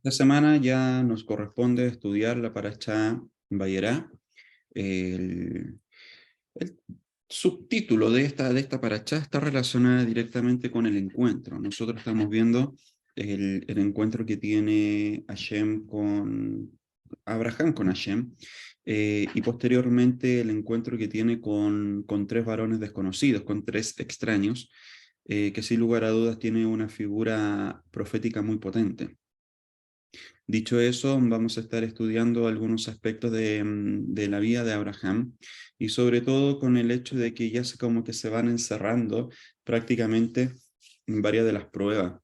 Esta semana ya nos corresponde estudiar la Parashá Vayera. El, el subtítulo de esta Parashá está relacionada directamente con el encuentro. Nosotros estamos viendo el encuentro que tiene Hashem con Abraham con Hashem, y posteriormente el encuentro que tiene con tres varones desconocidos, con tres extraños, que sin lugar a dudas tiene una figura profética muy potente. Dicho eso, vamos a estar estudiando algunos aspectos de la vida de Abraham, y sobre todo con el hecho de que ya como que se van encerrando prácticamente varias de las pruebas,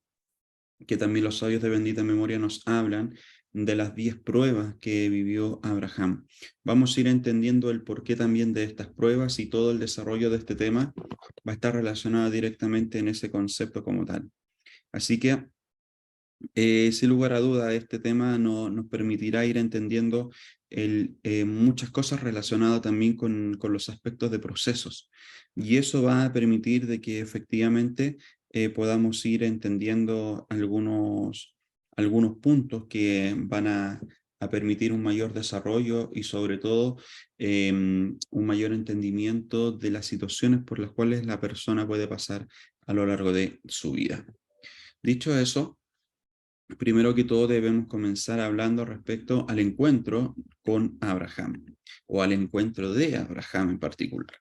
que también los sabios de bendita memoria nos hablan de las 10 pruebas que vivió Abraham. Vamos a ir entendiendo el porqué también de estas pruebas, y todo el desarrollo de este tema va a estar relacionado directamente en ese concepto como tal. Así que sin lugar a duda, este tema nos permitirá ir entendiendo muchas cosas relacionadas también con los aspectos de procesos. Y eso va a permitir de que efectivamente podamos ir entendiendo algunos puntos que van a permitir un mayor desarrollo, y sobre todo un mayor entendimiento de las situaciones por las cuales la persona puede pasar a lo largo de su vida. Dicho eso, primero que todo debemos comenzar hablando respecto al encuentro con Abraham, o al encuentro de Abraham en particular.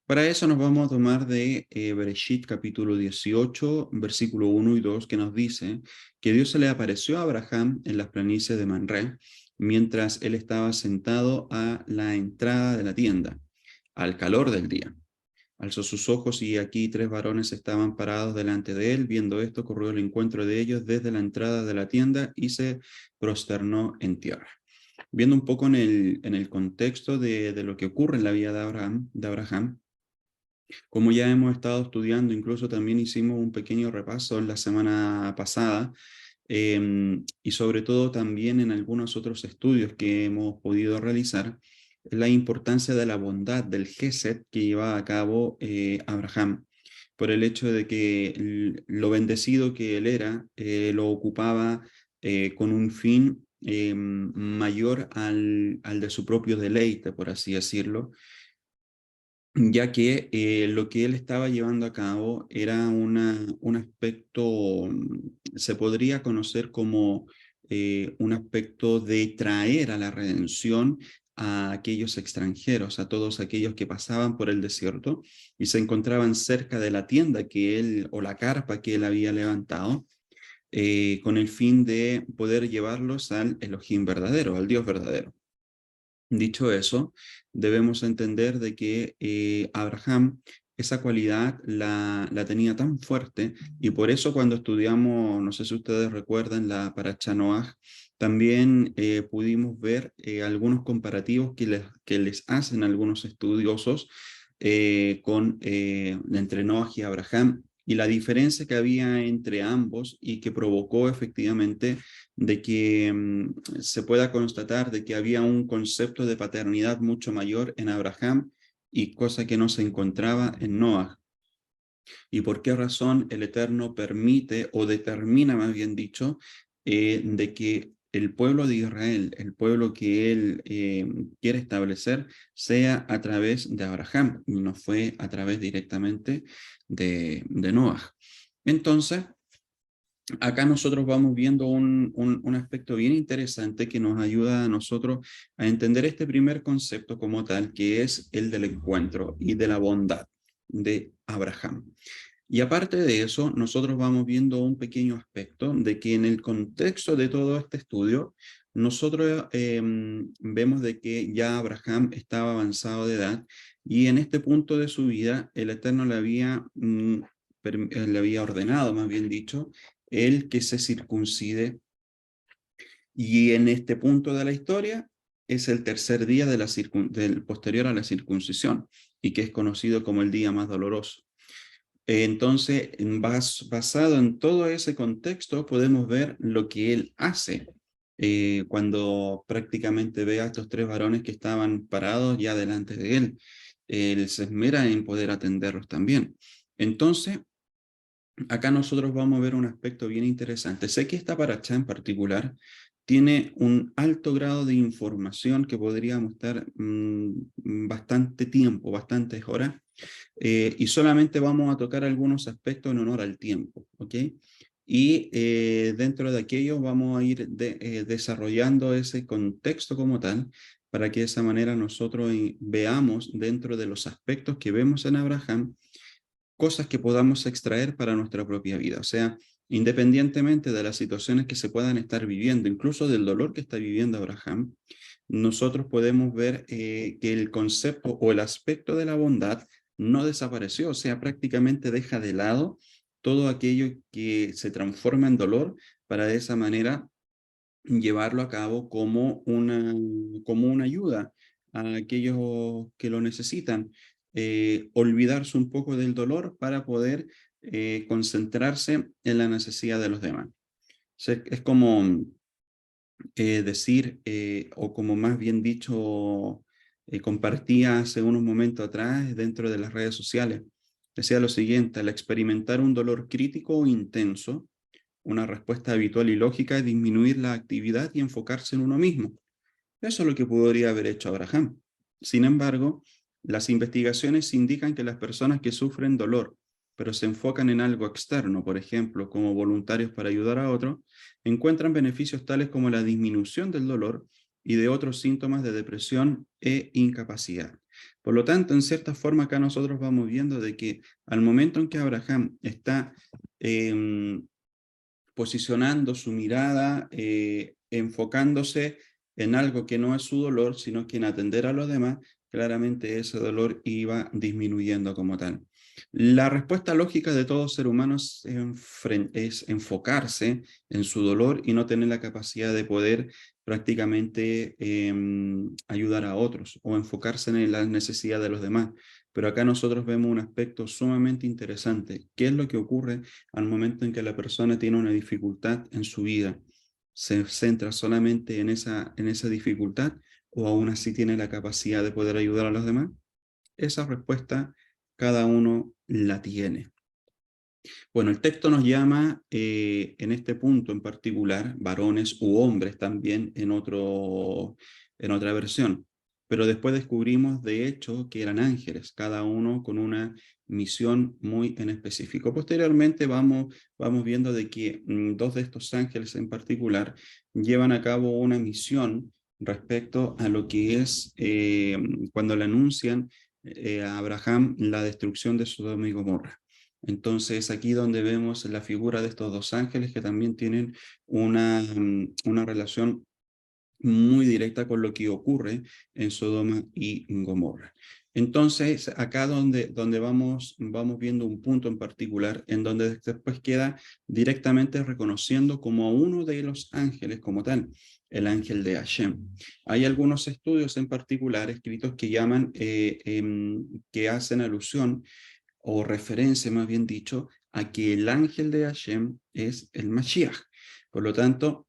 Para eso nos vamos a tomar de Bereshit capítulo 18, versículo 1 y 2, que nos dice que Dios se le apareció a Abraham en las planicies de Manré, mientras él estaba sentado a la entrada de la tienda, al calor del día. Alzó sus ojos, y aquí tres varones estaban parados delante de él. Viendo esto, corrió al encuentro de ellos desde la entrada de la tienda y se prosternó en tierra. Viendo un poco en el contexto de lo que ocurre en la vida de Abraham, como ya hemos estado estudiando, incluso también hicimos un pequeño repaso la semana pasada, y sobre todo también en algunos otros estudios que hemos podido realizar, la importancia de la bondad, del Gesed que llevaba a cabo Abraham, por el hecho de que lo bendecido que él era, lo ocupaba con un fin mayor al de su propio deleite, por así decirlo, ya que lo que él estaba llevando a cabo era un aspecto, se podría conocer como un aspecto de traer a la redención a aquellos extranjeros, a todos aquellos que pasaban por el desierto y se encontraban cerca de la tienda que él, o la carpa que él había levantado, con el fin de poder llevarlos al Elohim verdadero, al Dios verdadero. Dicho eso, debemos entender de que Abraham esa cualidad la tenía tan fuerte, y por eso cuando estudiamos, no sé si ustedes recuerdan la Parashá Noaj, también pudimos ver algunos comparativos que les hacen algunos estudiosos entre Noaj y Abraham, y la diferencia que había entre ambos, y que provocó efectivamente de que se pueda constatar de que había un concepto de paternidad mucho mayor en Abraham, y cosa que no se encontraba en Noah. ¿Y por qué razón el Eterno permite, o determina más bien dicho, de que el pueblo de Israel, el pueblo que él quiere establecer, sea a través de Abraham, y no fue a través directamente de Noah? Entonces, acá nosotros vamos viendo un aspecto bien interesante que nos ayuda a nosotros a entender este primer concepto como tal, que es el del encuentro y de la bondad de Abraham. Y aparte de eso, nosotros vamos viendo un pequeño aspecto de que en el contexto de todo este estudio, nosotros vemos de que ya Abraham estaba avanzado de edad, y en este punto de su vida el Eterno le había ordenado, más bien dicho, el que se circuncide, y en este punto de la historia es el tercer día del posterior a la circuncisión, y que es conocido como el día más doloroso. Entonces, basado en todo ese contexto, podemos ver lo que él hace cuando prácticamente ve a estos tres varones que estaban parados ya delante de él. Él se esmera en poder atenderlos también. Entonces, acá nosotros vamos a ver un aspecto bien interesante. Sé que esta paracha en particular tiene un alto grado de información que podríamos estar bastante tiempo, bastantes horas, y solamente vamos a tocar algunos aspectos en honor al tiempo, ¿ok? Y dentro de aquello vamos a ir desarrollando ese contexto como tal, para que de esa manera nosotros veamos dentro de los aspectos que vemos en Abraham, cosas que podamos extraer para nuestra propia vida. O sea, independientemente de las situaciones que se puedan estar viviendo, incluso del dolor que está viviendo Abraham, nosotros podemos ver que el concepto o el aspecto de la bondad no desapareció, o sea, prácticamente deja de lado todo aquello que se transforma en dolor para de esa manera llevarlo a cabo como una ayuda a aquellos que lo necesitan, olvidarse un poco del dolor para poder concentrarse en la necesidad de los demás. O sea, es como decir, o como más bien dicho, compartía hace unos momentos atrás dentro de las redes sociales, decía lo siguiente: al experimentar un dolor crítico o intenso, una respuesta habitual y lógica es disminuir la actividad y enfocarse en uno mismo. Eso es lo que podría haber hecho Abraham. Sin embargo, las investigaciones indican que las personas que sufren dolor, pero se enfocan en algo externo, por ejemplo, como voluntarios para ayudar a otros, encuentran beneficios tales como la disminución del dolor y de otros síntomas de depresión e incapacidad. Por lo tanto, en cierta forma, acá nosotros vamos viendo de que al momento en que Abraham está eh, posicionando su mirada, enfocándose en algo que no es su dolor, sino que en atender a los demás, claramente ese dolor iba disminuyendo como tal. La respuesta lógica de todo ser humano es enfocarse en su dolor y no tener la capacidad de poder prácticamente ayudar a otros o enfocarse en las necesidades de los demás. Pero acá nosotros vemos un aspecto sumamente interesante. ¿Qué es lo que ocurre al momento en que la persona tiene una dificultad en su vida? ¿Se centra solamente en esa dificultad o aún así tiene la capacidad de poder ayudar a los demás? Esa respuesta cada uno la tiene. Bueno, el texto nos llama en este punto en particular varones u hombres también en otra versión, pero después descubrimos de hecho que eran ángeles, cada uno con una misión muy en específico. Posteriormente vamos viendo de que dos de estos ángeles en particular llevan a cabo una misión respecto a lo que es cuando le anuncian a Abraham la destrucción de Sodoma y Gomorra. Entonces, aquí donde vemos la figura de estos dos ángeles que también tienen una relación muy directa con lo que ocurre en Sodoma y Gomorra. Entonces, acá donde vamos viendo un punto en particular, en donde después queda directamente reconociendo como a uno de los ángeles como tal, el ángel de Hashem. Hay algunos estudios en particular escritos que llaman, que hacen alusión o referencia más bien dicho, a que el ángel de Hashem es el Mashiach. Por lo tanto,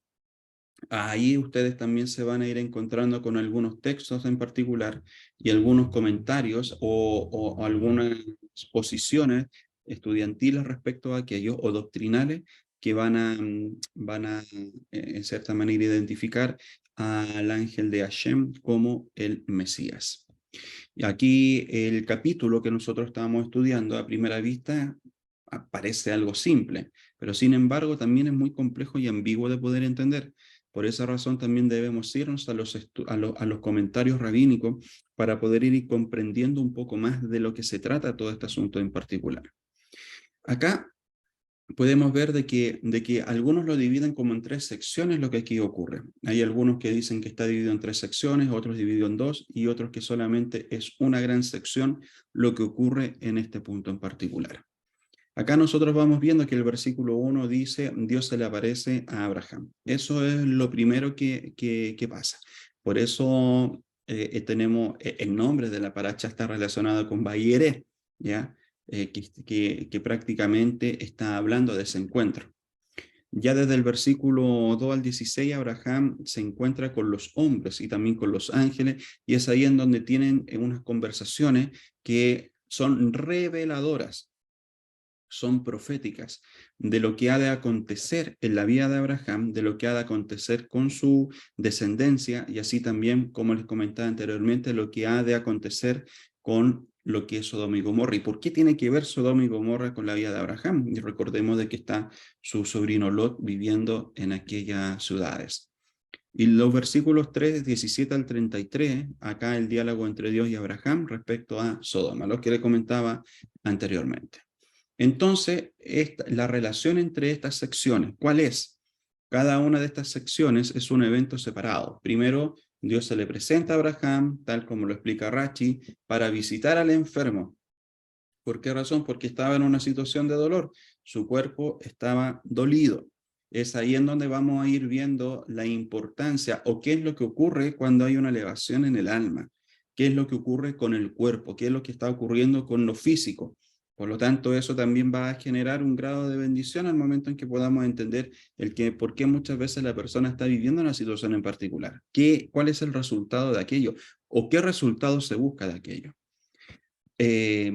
ahí ustedes también se van a ir encontrando con algunos textos en particular y algunos comentarios o algunas posiciones estudiantiles respecto a aquello o doctrinales que van a en cierta manera, identificar al ángel de Hashem como el Mesías. Y aquí el capítulo que nosotros estábamos estudiando a primera vista parece algo simple, pero sin embargo también es muy complejo y ambiguo de poder entender. Por esa razón también debemos irnos a los comentarios rabínicos para poder ir comprendiendo un poco más de lo que se trata todo este asunto en particular. Acá podemos ver de que algunos lo dividen como en tres secciones lo que aquí ocurre. Hay algunos que dicen que está dividido en tres secciones, otros dividido en dos, y otros que solamente es una gran sección lo que ocurre en este punto en particular. Acá nosotros vamos viendo que el versículo 1 dice, Dios se le aparece a Abraham. Eso es lo primero que pasa. Por eso tenemos el nombre de la paracha está relacionado con Vayere, ¿ya? Que prácticamente está hablando de ese encuentro. Ya desde el versículo 2 al 16, Abraham se encuentra con los hombres y también con los ángeles, y es ahí en donde tienen unas conversaciones que son reveladoras son proféticas de lo que ha de acontecer en la vida de Abraham, de lo que ha de acontecer con su descendencia, y así también, como les comentaba anteriormente, lo que ha de acontecer con lo que es Sodoma y Gomorra. ¿Y por qué tiene que ver Sodoma y Gomorra con la vida de Abraham? Y recordemos de que está su sobrino Lot viviendo en aquellas ciudades. Y los versículos 3, 17 al 33, acá el diálogo entre Dios y Abraham respecto a Sodoma, lo que le comentaba anteriormente. Entonces, la relación entre estas secciones, ¿cuál es? Cada una de estas secciones es un evento separado. Primero, Dios se le presenta a Abraham, tal como lo explica Rachi, para visitar al enfermo. ¿Por qué razón? Porque estaba en una situación de dolor. Su cuerpo estaba dolido. Es ahí en donde vamos a ir viendo la importancia o qué es lo que ocurre cuando hay una elevación en el alma. ¿Qué es lo que ocurre con el cuerpo? ¿Qué es lo que está ocurriendo con lo físico? Por lo tanto, eso también va a generar un grado de bendición al momento en que podamos entender por qué muchas veces la persona está viviendo una situación en particular. ¿Cuál es el resultado de aquello? ¿O qué resultado se busca de aquello? Eh,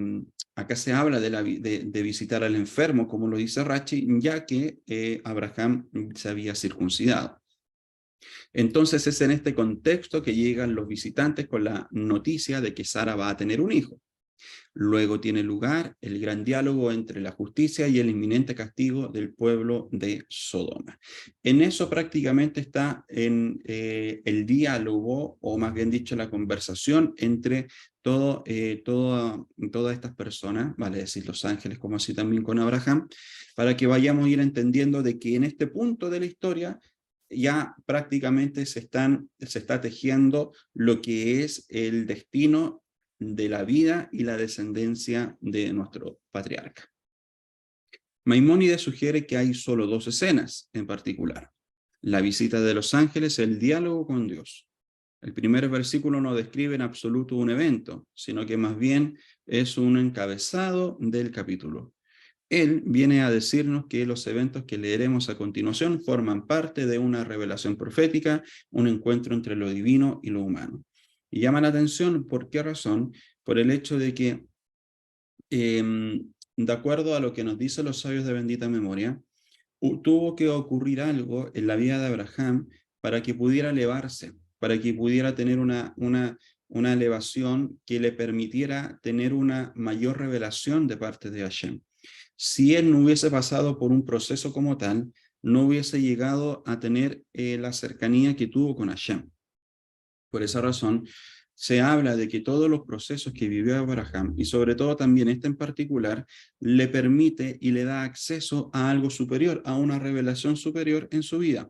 Acá se habla de visitar al enfermo, como lo dice Rachi, ya que Abraham se había circuncidado. Entonces es en este contexto que llegan los visitantes con la noticia de que Sara va a tener un hijo. Luego tiene lugar el gran diálogo entre la justicia y el inminente castigo del pueblo de Sodoma. En eso prácticamente está el diálogo, o más bien dicho, la conversación entre todas estas personas, vale decir los ángeles, como así también con Abraham, para que vayamos a ir entendiendo de que en este punto de la historia ya prácticamente se está tejiendo lo que es el destino de la vida y la descendencia de nuestro patriarca. Maimónides sugiere que hay solo dos escenas en particular: la visita de los ángeles, el diálogo con Dios. El primer versículo no describe en absoluto un evento, sino que más bien es un encabezado del capítulo. Él viene a decirnos que los eventos que leeremos a continuación forman parte de una revelación profética, un encuentro entre lo divino y lo humano. Y llama la atención, ¿por qué razón? Por el hecho de que, de acuerdo a lo que nos dicen los sabios de bendita memoria, tuvo que ocurrir algo en la vida de Abraham para que pudiera elevarse, para que pudiera tener una elevación que le permitiera tener una mayor revelación de parte de Hashem. Si él no hubiese pasado por un proceso como tal, no hubiese llegado a tener la cercanía que tuvo con Hashem. Por esa razón, se habla de que todos los procesos que vivió Abraham, y sobre todo también este en particular, le permite y le da acceso a algo superior, a una revelación superior en su vida.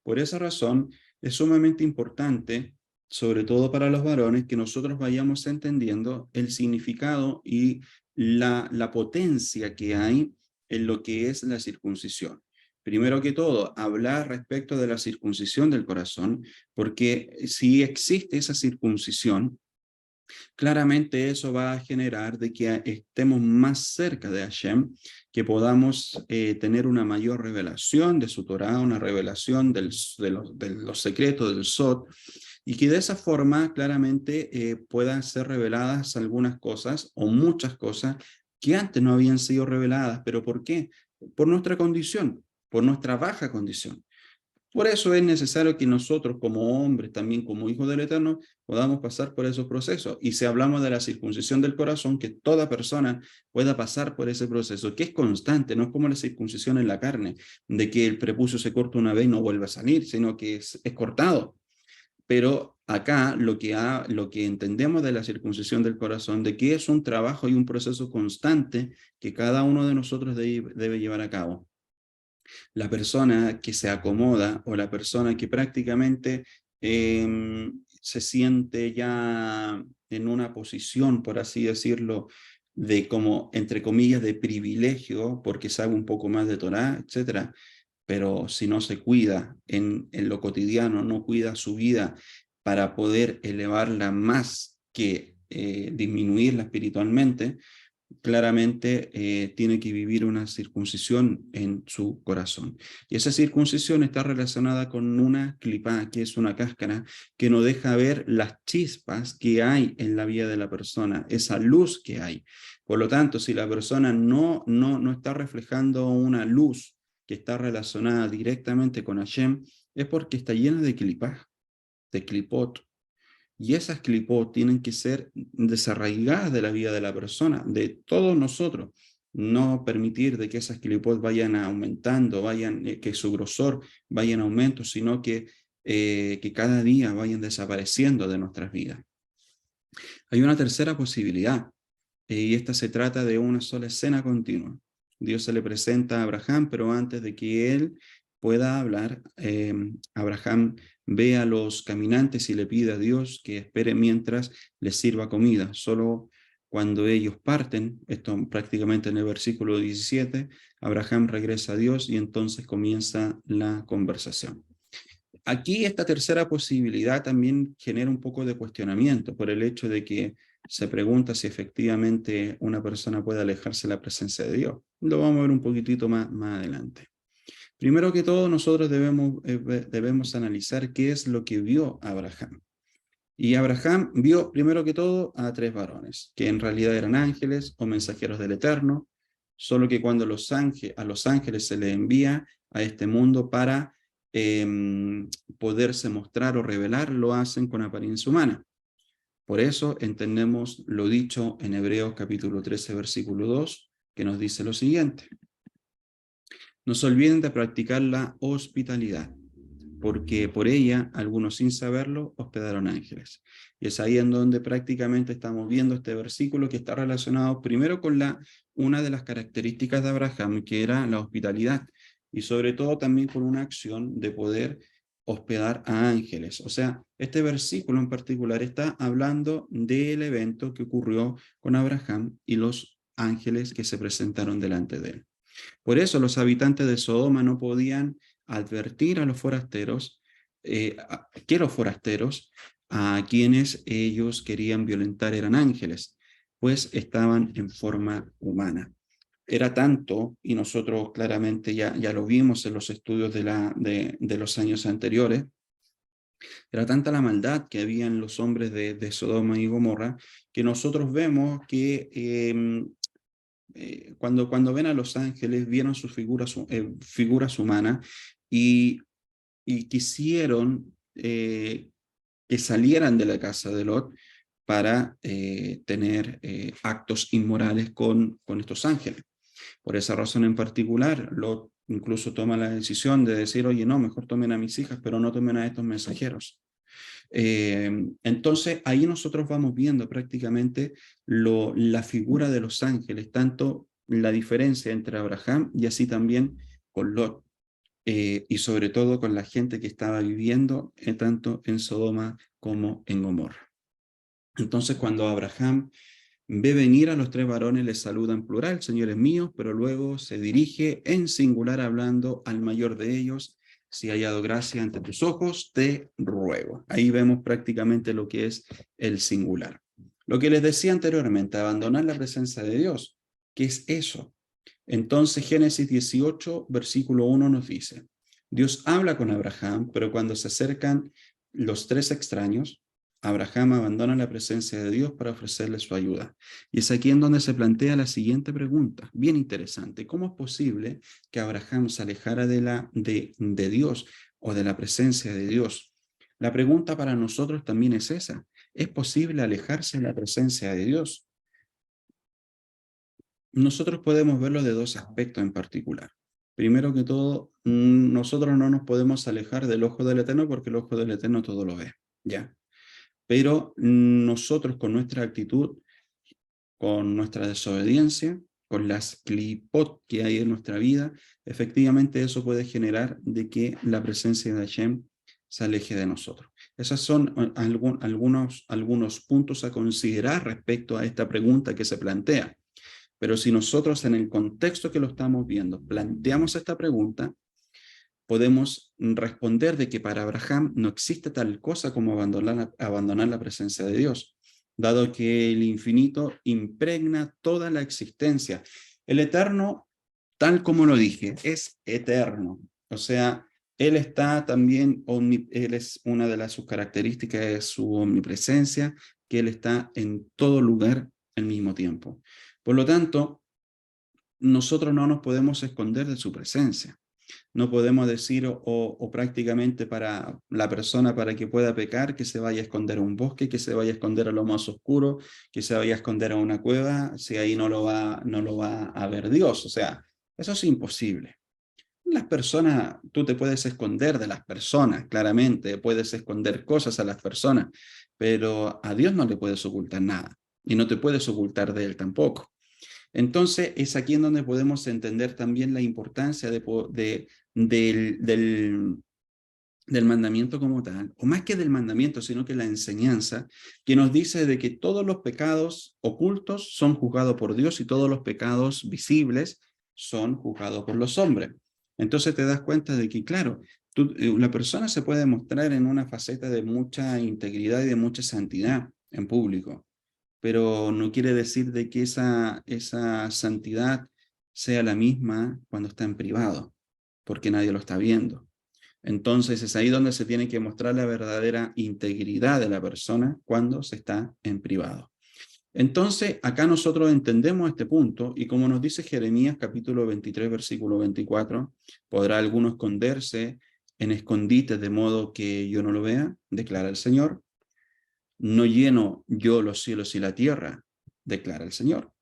Por esa razón, es sumamente importante, sobre todo para los varones, que nosotros vayamos entendiendo el significado y la potencia que hay en lo que es la circuncisión. Primero que todo, hablar respecto de la circuncisión del corazón, porque si existe esa circuncisión, claramente eso va a generar de que estemos más cerca de Hashem, que podamos tener una mayor revelación de su Torah, una revelación de los secretos del Sod, y que de esa forma claramente puedan ser reveladas algunas cosas o muchas cosas que antes no habían sido reveladas. ¿Pero por qué? Por nuestra condición, por nuestra baja condición. Por eso es necesario que nosotros como hombres, también como hijos del Eterno, podamos pasar por esos procesos. Y si hablamos de la circuncisión del corazón, que toda persona pueda pasar por ese proceso, que es constante, no es como la circuncisión en la carne, de que el prepucio se corta una vez y no vuelve a salir, sino que es cortado. Pero acá lo que entendemos de la circuncisión del corazón, de que es un trabajo y un proceso constante que cada uno de nosotros debe llevar a cabo. La persona que se acomoda o la persona que prácticamente se siente ya en una posición, por así decirlo, de como, entre comillas, de privilegio, porque sabe un poco más de Torah, etcétera, pero si no se cuida en lo cotidiano, no cuida su vida para poder elevarla más que disminuirla espiritualmente, claramente tiene que vivir una circuncisión en su corazón. Y esa circuncisión está relacionada con una clipá, que es una cáscara, que no deja ver las chispas que hay en la vida de la persona, esa luz que hay. Por lo tanto, si la persona no está reflejando una luz que está relacionada directamente con Hashem, es porque está llena de clipá, de clipot. Y esas clipot tienen que ser desarraigadas de la vida de la persona, de todos nosotros. No permitir de que esas clipot vayan aumentando, que su grosor vaya en aumento, sino que cada día vayan desapareciendo de nuestras vidas. Hay una tercera posibilidad, y esta se trata de una sola escena continua. Dios se le presenta a Abraham, pero antes de que él pueda hablar, Abraham ve a los caminantes y le pide a Dios que espere mientras les sirva comida. Solo cuando ellos parten, esto prácticamente en el versículo 17, Abraham regresa a Dios y entonces comienza la conversación. Aquí esta tercera posibilidad también genera un poco de cuestionamiento por el hecho de que se pregunta si efectivamente una persona puede alejarse de la presencia de Dios. Lo vamos a ver un poquitito más adelante. Primero que todo, nosotros debemos analizar qué es lo que vio Abraham. Y Abraham vio primero que todo a 3 varones, que en realidad eran ángeles o mensajeros del Eterno, solo que cuando a los ángeles se les envía a este mundo para poderse mostrar o revelar, lo hacen con apariencia humana. Por eso entendemos lo dicho en Hebreos capítulo 13, versículo 2, que nos dice lo siguiente: no se olviden de practicar la hospitalidad, porque por ella, algunos sin saberlo, hospedaron ángeles. Y es ahí en donde prácticamente estamos viendo este versículo que está relacionado primero con una de las características de Abraham, que era la hospitalidad, y sobre todo también con una acción de poder hospedar a ángeles. O sea, este versículo en particular está hablando del evento que ocurrió con Abraham y los ángeles que se presentaron delante de él. Por eso los habitantes de Sodoma no podían advertir a los forasteros, que los forasteros a quienes ellos querían violentar eran ángeles, pues estaban en forma humana. Era tanto, y nosotros claramente ya lo vimos en los estudios de los años anteriores, era tanta la maldad que había en los hombres de Sodoma y Gomorra, que nosotros vemos que cuando ven a los ángeles, vieron sus figuras humanas y, y quisieron que salieran de la casa de Lot para tener actos inmorales con estos ángeles. Por esa razón en particular, Lot incluso toma la decisión de decir, oye, no, mejor tomen a mis hijas, pero no tomen a estos mensajeros. Entonces, ahí nosotros vamos viendo prácticamente la figura de los ángeles, tanto la diferencia entre Abraham y así también con Lot, y sobre todo con la gente que estaba viviendo tanto en Sodoma como en Gomorra. Entonces, cuando Abraham ve venir a los 3 varones, les saluda en plural, señores míos, pero luego se dirige en singular hablando al mayor de ellos: si he hallado gracia ante tus ojos, te ruego. Ahí vemos prácticamente lo que es el singular. Lo que les decía anteriormente, abandonar la presencia de Dios. ¿Qué es eso? Entonces Génesis 18, versículo 1 nos dice: Dios habla con Abraham, pero cuando se acercan los 3 extraños, Abraham abandona la presencia de Dios para ofrecerle su ayuda. Y es aquí en donde se plantea la siguiente pregunta, bien interesante: ¿cómo es posible que Abraham se alejara de Dios o de la presencia de Dios? La pregunta para nosotros también es esa: ¿es posible alejarse de la presencia de Dios? Nosotros podemos verlo de 2 aspectos en particular. Primero que todo, nosotros no nos podemos alejar del ojo del Eterno porque el ojo del Eterno todo lo ve, ¿ya? Pero nosotros con nuestra actitud, con nuestra desobediencia, con las clipot que hay en nuestra vida, efectivamente eso puede generar de que la presencia de Hashem se aleje de nosotros. Esos son algunos puntos a considerar respecto a esta pregunta que se plantea. Pero si nosotros en el contexto que lo estamos viendo planteamos esta pregunta, podemos responder de que para Abraham no existe tal cosa como abandonar la presencia de Dios. dado que el infinito impregna toda la existencia. El eterno, tal como lo dije, es eterno. O sea, él está también, él es una de sus características, es su omnipresencia, que él está en todo lugar al mismo tiempo. Por lo tanto, nosotros no nos podemos esconder de su presencia. No podemos decir o prácticamente para la persona para que pueda pecar, que se vaya a esconder a un bosque, que se vaya a esconder a lo más oscuro, que se vaya a esconder a una cueva, si ahí no lo va a ver Dios. O sea, eso es imposible. Las personas, tú te puedes esconder de las personas, claramente, puedes esconder cosas a las personas, pero a Dios no le puedes ocultar nada y no te puedes ocultar de Él tampoco. Entonces, es aquí en donde podemos entender también la importancia del mandamiento como tal, o más que del mandamiento, sino que la enseñanza, que nos dice de que todos los pecados ocultos son juzgados por Dios y todos los pecados visibles son juzgados por los hombres. Entonces te das cuenta de que, claro, la persona se puede mostrar en una faceta de mucha integridad y de mucha santidad en público, pero no quiere decir de que esa santidad sea la misma cuando está en privado, porque nadie lo está viendo. Entonces es ahí donde se tiene que mostrar la verdadera integridad de la persona cuando se está en privado. Entonces acá nosotros entendemos este punto y como nos dice Jeremías capítulo 23 versículo 24, ¿podrá alguno esconderse en escondites de modo que yo no lo vea? Declara el Señor. No lleno yo los cielos y la tierra, declara el Señor.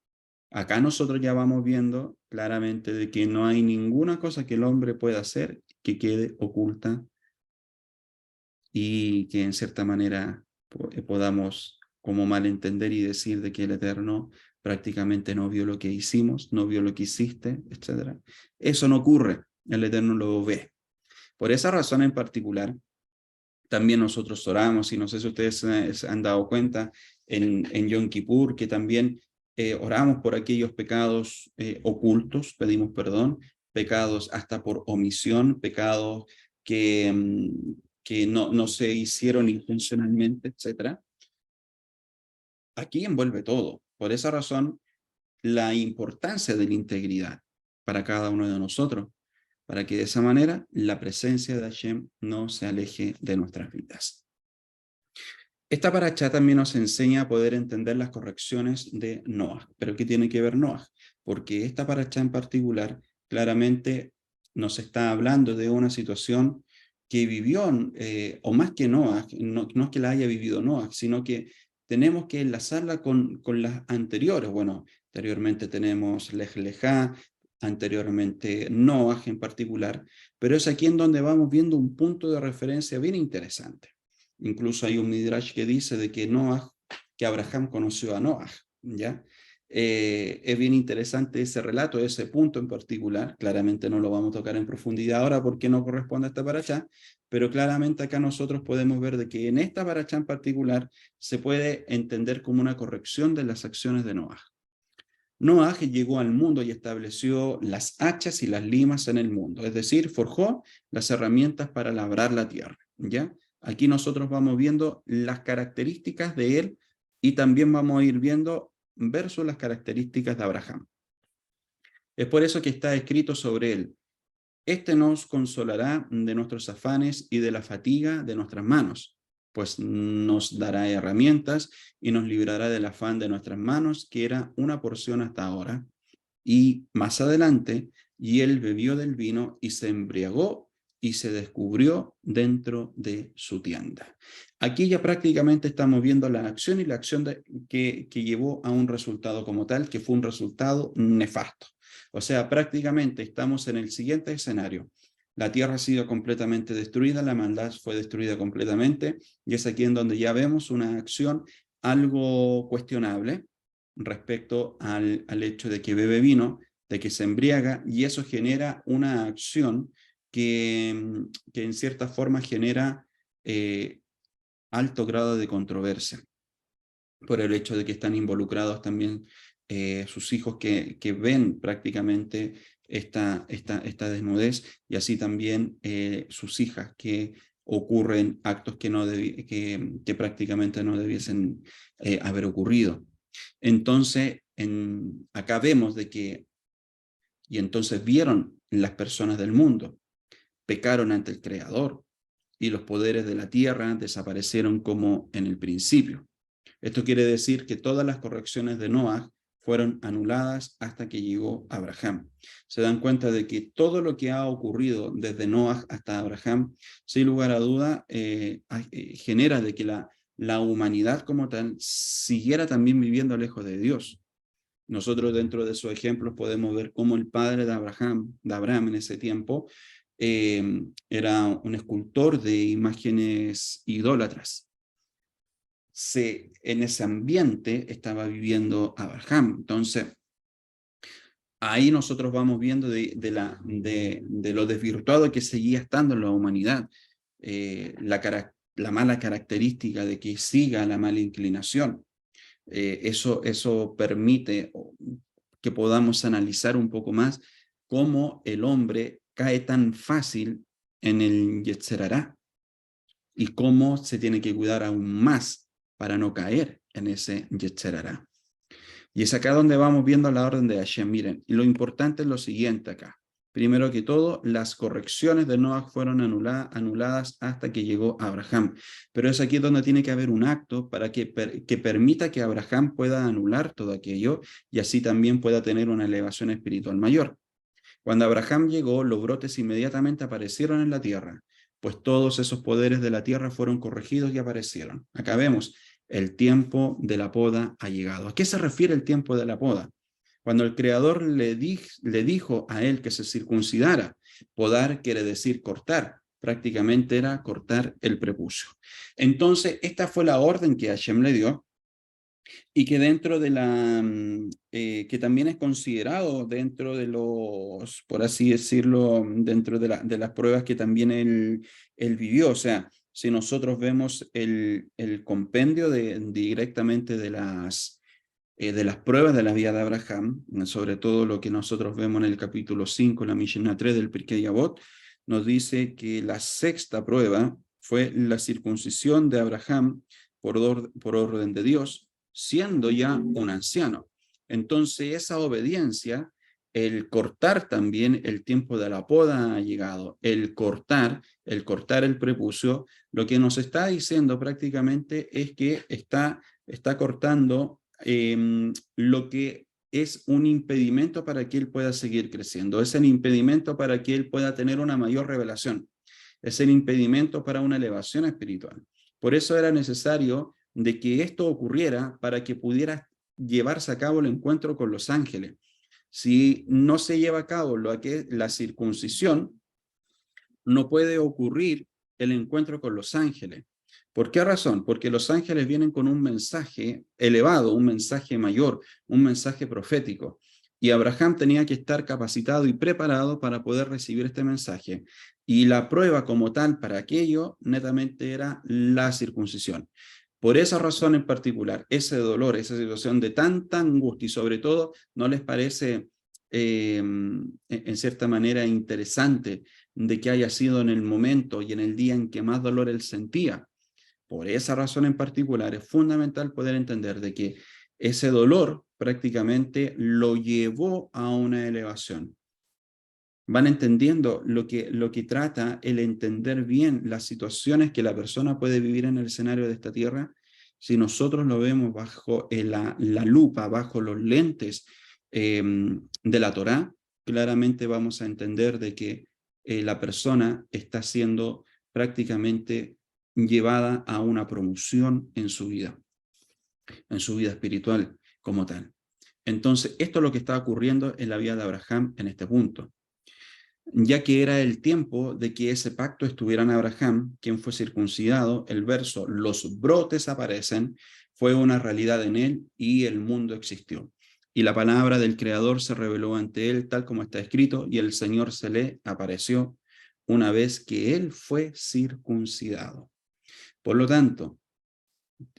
Acá nosotros ya vamos viendo claramente de que no hay ninguna cosa que el hombre pueda hacer que quede oculta y que en cierta manera podamos como malentender y decir de que el Eterno prácticamente no vio lo que hicimos, no vio lo que hiciste, etc. Eso no ocurre, el Eterno lo ve. Por esa razón en particular, también nosotros oramos, y no sé si ustedes se han dado cuenta en Yom Kippur, que también oramos por aquellos pecados ocultos, pedimos perdón, pecados hasta por omisión, pecados que no se hicieron intencionalmente, etc. Aquí envuelve todo. Por esa razón, la importancia de la integridad para cada uno de nosotros, para que de esa manera la presencia de Hashem no se aleje de nuestras vidas. Esta paracha también nos enseña a poder entender las correcciones de Noah. ¿Pero qué tiene que ver Noah? Porque esta paracha en particular claramente nos está hablando de una situación que vivió, o más que Noah, no es que la haya vivido Noah, sino que tenemos que enlazarla con las anteriores. Bueno, anteriormente tenemos Lej Lejá, anteriormente Noah en particular, pero es aquí en donde vamos viendo un punto de referencia bien interesante. Incluso hay un Midrash que dice de que Abraham conoció a Noah, ¿ya? Es bien interesante ese relato, ese punto en particular. Claramente no lo vamos a tocar en profundidad ahora porque no corresponde a esta paracha, pero claramente acá nosotros podemos ver de que en esta paracha en particular se puede entender como una corrección de las acciones de Noah. Noah llegó al mundo y estableció las hachas y las limas en el mundo, es decir, forjó las herramientas para labrar la tierra, ¿ya? Aquí nosotros vamos viendo las características de él y también vamos a ir viendo versus las características de Abraham. Es por eso que está escrito sobre él: este nos consolará de nuestros afanes y de la fatiga de nuestras manos, pues nos dará herramientas y nos librará del afán de nuestras manos, que era una porción hasta ahora. Y más adelante, y él bebió del vino y se embriagó y se descubrió dentro de su tienda. Aquí ya prácticamente estamos viendo la acción y la acción que llevó a un resultado como tal, que fue un resultado nefasto. O sea, prácticamente estamos en el siguiente escenario. La tierra ha sido completamente destruida, la maldad fue destruida completamente, y es aquí en donde ya vemos una acción algo cuestionable respecto al hecho de que bebe vino, de que se embriaga, y eso genera una acción que en cierta forma genera alto grado de controversia, por el hecho de que están involucrados también sus hijos que ven prácticamente esta desnudez, y así también sus hijas que ocurren actos que, que prácticamente no debiesen haber ocurrido. Entonces, acá vemos de que, y entonces vieron las personas del mundo, pecaron ante el Creador, y los poderes de la tierra desaparecieron como en el principio. Esto quiere decir que todas las correcciones de Noah fueron anuladas hasta que llegó Abraham. Se dan cuenta de que todo lo que ha ocurrido desde Noah hasta Abraham, sin lugar a duda, genera de que la humanidad como tal siguiera también viviendo lejos de Dios. Nosotros dentro de esos ejemplos podemos ver cómo el padre de Abraham en ese tiempo, era un escultor de imágenes idólatras. En ese ambiente estaba viviendo Abraham. Entonces, ahí nosotros vamos viendo de lo desvirtuado que seguía estando en la humanidad, la mala característica de que siga la mala inclinación. Eso permite que podamos analizar un poco más cómo el hombre cae tan fácil en el Yetzer Hará y cómo se tiene que cuidar aún más para no caer en ese Yetzer Hará. Y es acá donde vamos viendo la orden de Hashem. Miren, y lo importante es lo siguiente acá. Primero que todo, las correcciones de Noah fueron anuladas hasta que llegó Abraham. Pero es aquí donde tiene que haber un acto para que permita que Abraham pueda anular todo aquello y así también pueda tener una elevación espiritual mayor. Cuando Abraham llegó, los brotes inmediatamente aparecieron en la tierra, pues todos esos poderes de la tierra fueron corregidos y aparecieron. Acá vemos, el tiempo de la poda ha llegado. ¿A qué se refiere el tiempo de la poda? Cuando el Creador le dijo a él que se circuncidara, podar quiere decir cortar, prácticamente era cortar el prepucio. Entonces, esta fue la orden que Hashem le dio, y que dentro de que también es considerado dentro de los, por así decirlo, dentro de las pruebas que también él vivió. O sea, si nosotros vemos el compendio directamente de las pruebas de la vida de Abraham, sobre todo lo que nosotros vemos en el capítulo 5, la Mishnah 3 del Pirkei Avot, nos dice que la sexta prueba fue la circuncisión de Abraham por orden de Dios, siendo ya un anciano. Entonces esa obediencia, el cortar también el tiempo de la poda ha llegado, el cortar el prepucio, lo que nos está diciendo prácticamente es que está cortando lo que es un impedimento para que él pueda seguir creciendo, es el impedimento para que él pueda tener una mayor revelación, es el impedimento para una elevación espiritual. Por eso era necesario de que esto ocurriera para que pudiera llevarse a cabo el encuentro con los ángeles. Si no se lleva a cabo la circuncisión, no puede ocurrir el encuentro con los ángeles. ¿Por qué razón? Porque los ángeles vienen con un mensaje elevado, un mensaje mayor, un mensaje profético. Y Abraham tenía que estar capacitado y preparado para poder recibir este mensaje. Y la prueba como tal para aquello netamente era la circuncisión. Por esa razón en particular, ese dolor, esa situación de tanta angustia y sobre todo, ¿no les parece en cierta manera interesante de que haya sido en el momento y en el día en que más dolor él sentía? Por esa razón en particular es fundamental poder entender de que ese dolor prácticamente lo llevó a una elevación. Van entendiendo lo que trata el entender bien las situaciones que la persona puede vivir en el escenario de esta tierra. Si nosotros lo vemos bajo la lupa, bajo los lentes de la Torá, claramente vamos a entender de que la persona está siendo prácticamente llevada a una promoción en su vida espiritual como tal. Entonces, esto es lo que está ocurriendo en la vida de Abraham en este punto, ya que era el tiempo de que ese pacto estuviera en Abraham, quien fue circuncidado. El verso, los brotes aparecen, fue una realidad en él y el mundo existió. Y la palabra del Creador se reveló ante él, tal como está escrito, y el Señor se le apareció una vez que él fue circuncidado. Por lo tanto,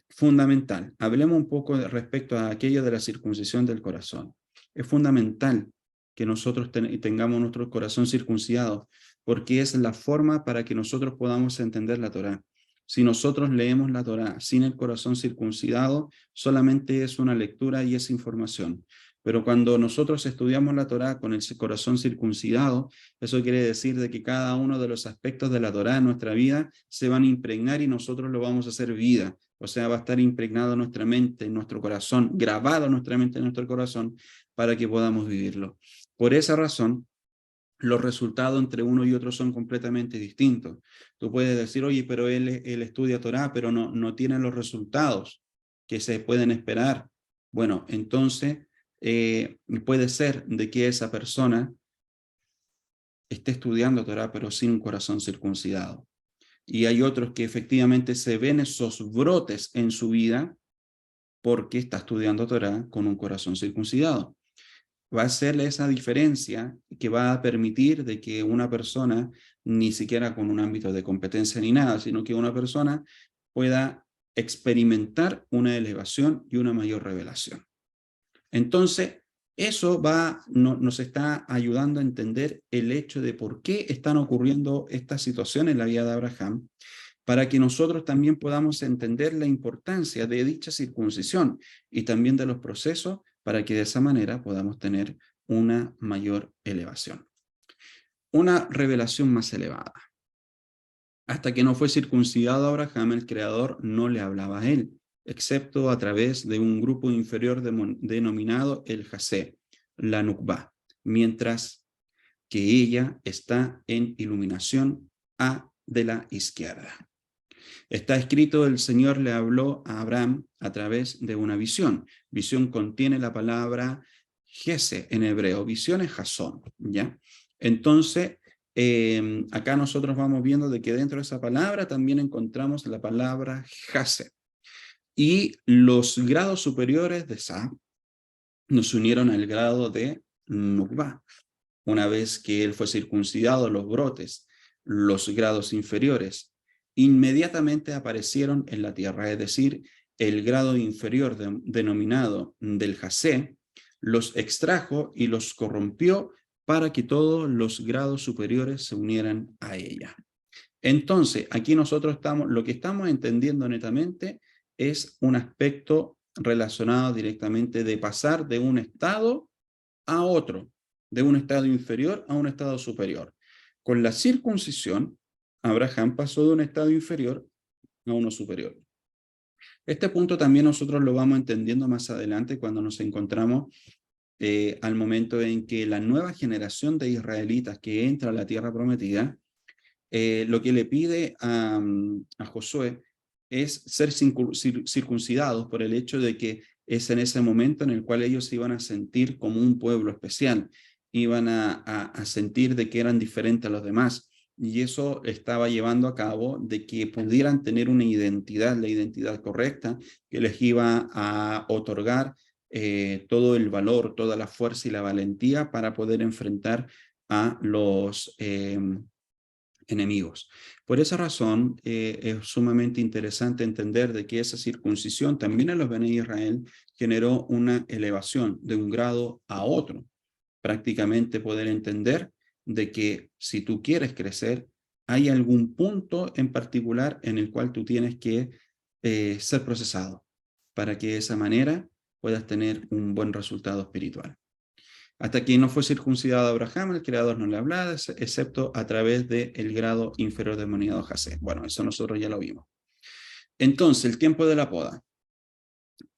fundamental, hablemos un poco respecto a aquello de la circuncisión del corazón. Es fundamental que nosotros tengamos nuestro corazón circuncidado, porque es la forma para que nosotros podamos entender la Torá. Si nosotros leemos la Torá sin el corazón circuncidado, solamente es una lectura y es información. Pero cuando nosotros estudiamos la Torá con el corazón circuncidado, eso quiere decir de que cada uno de los aspectos de la Torá en nuestra vida se van a impregnar y nosotros lo vamos a hacer vida. O sea, va a estar impregnado en nuestra mente, en nuestro corazón, grabado en nuestra mente, en nuestro corazón, para que podamos vivirlo. Por esa razón, los resultados entre uno y otro son completamente distintos. Tú puedes decir, oye, pero él estudia Torá, pero no tiene los resultados que se pueden esperar. Bueno, entonces puede ser de que esa persona esté estudiando Torá, pero sin un corazón circuncidado. Y hay otros que efectivamente se ven esos brotes en su vida porque está estudiando Torá con un corazón circuncidado. Va a ser esa diferencia que va a permitir de que una persona, ni siquiera con un ámbito de competencia ni nada, sino que una persona pueda experimentar una elevación y una mayor revelación. Entonces, eso nos está ayudando a entender el hecho de por qué están ocurriendo estas situaciones en la vida de Abraham, para que nosotros también podamos entender la importancia de dicha circuncisión y también de los procesos, para que de esa manera podamos tener una mayor elevación. Una revelación más elevada. Hasta que no fue circuncidado Abraham, el Creador no le hablaba a él, excepto a través de un grupo inferior denominado el Jasé, la Nukba, mientras que ella está en iluminación A de la izquierda. Está escrito, el Señor le habló a Abraham a través de una visión. Visión contiene la palabra Jese en hebreo, visión es Jasón, ¿ya? Entonces, acá nosotros vamos viendo de que dentro de esa palabra también encontramos la palabra Jase. Y los grados superiores de Sa nos unieron al grado de Nukba. Una vez que él fue circuncidado, los brotes, los grados inferiores, inmediatamente aparecieron en la tierra, es decir, el grado inferior denominado del Jasé, los extrajo y los corrompió para que todos los grados superiores se unieran a ella. Entonces, aquí nosotros lo que estamos entendiendo netamente es un aspecto relacionado directamente de pasar de un estado a otro, de un estado inferior a un estado superior. Con la circuncisión, Abraham pasó de un estado inferior a uno superior. Este punto también nosotros lo vamos entendiendo más adelante cuando nos encontramos al momento en que la nueva generación de israelitas que entra a la tierra prometida, lo que le pide a Josué es ser circuncidados por el hecho de que es en ese momento en el cual ellos se iban a sentir como un pueblo especial, iban a sentir de que eran diferentes a los demás, y eso estaba llevando a cabo de que pudieran tener una identidad, la identidad correcta, que les iba a otorgar todo el valor, toda la fuerza y la valentía para poder enfrentar a los enemigos. Por esa razón, es sumamente interesante entender de que esa circuncisión también en los Bene Israel generó una elevación de un grado a otro. Prácticamente poder entender de que si tú quieres crecer, hay algún punto en particular en el cual tú tienes que ser procesado para que de esa manera puedas tener un buen resultado espiritual. Hasta que no fue circuncidado Abraham, el Creador no le hablaba, excepto a través del grado inferior demoniado Jasé. Bueno, eso nosotros ya lo vimos. Entonces, el tiempo de la poda.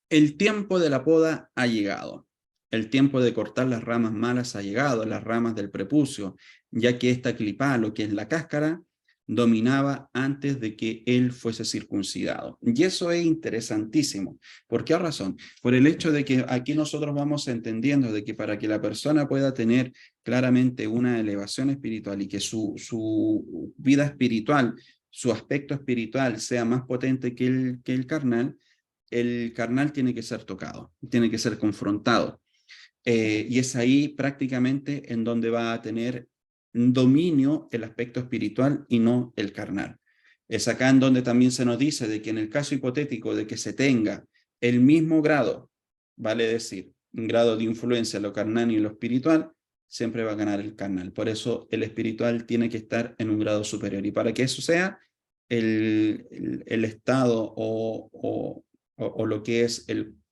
El tiempo de la poda ha llegado. El tiempo de cortar las ramas malas ha llegado, las ramas del prepucio, ya que esta clipá, lo que es la cáscara, dominaba antes de que él fuese circuncidado. Y eso es interesantísimo. ¿Por qué razón? Por el hecho de que aquí nosotros vamos entendiendo de que para que la persona pueda tener claramente una elevación espiritual y que su vida espiritual, su aspecto espiritual sea más potente que el carnal tiene que ser tocado, tiene que ser confrontado. Y es ahí prácticamente en donde va a tener dominio el aspecto espiritual y no el carnal. Es acá en donde también se nos dice de que en el caso hipotético de que se tenga el mismo grado, vale decir, un grado de influencia en lo carnal y en lo espiritual, siempre va a ganar el carnal. Por eso el espiritual tiene que estar en un grado superior. Y para que eso sea, el estado o lo que es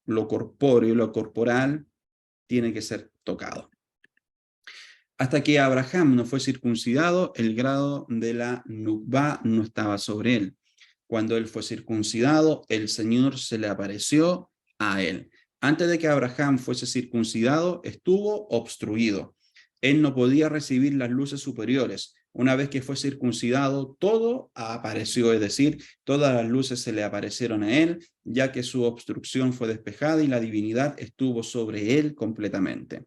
lo corpóreo, lo corporal, tiene que ser tocado. Hasta que Abraham no fue circuncidado, el grado de la nukvá no estaba sobre él. Cuando él fue circuncidado, el Señor se le apareció a él. Antes de que Abraham fuese circuncidado, estuvo obstruido. Él no podía recibir las luces superiores. Una vez que fue circuncidado, todo apareció, es decir, todas las luces se le aparecieron a él, ya que su obstrucción fue despejada y la divinidad estuvo sobre él completamente.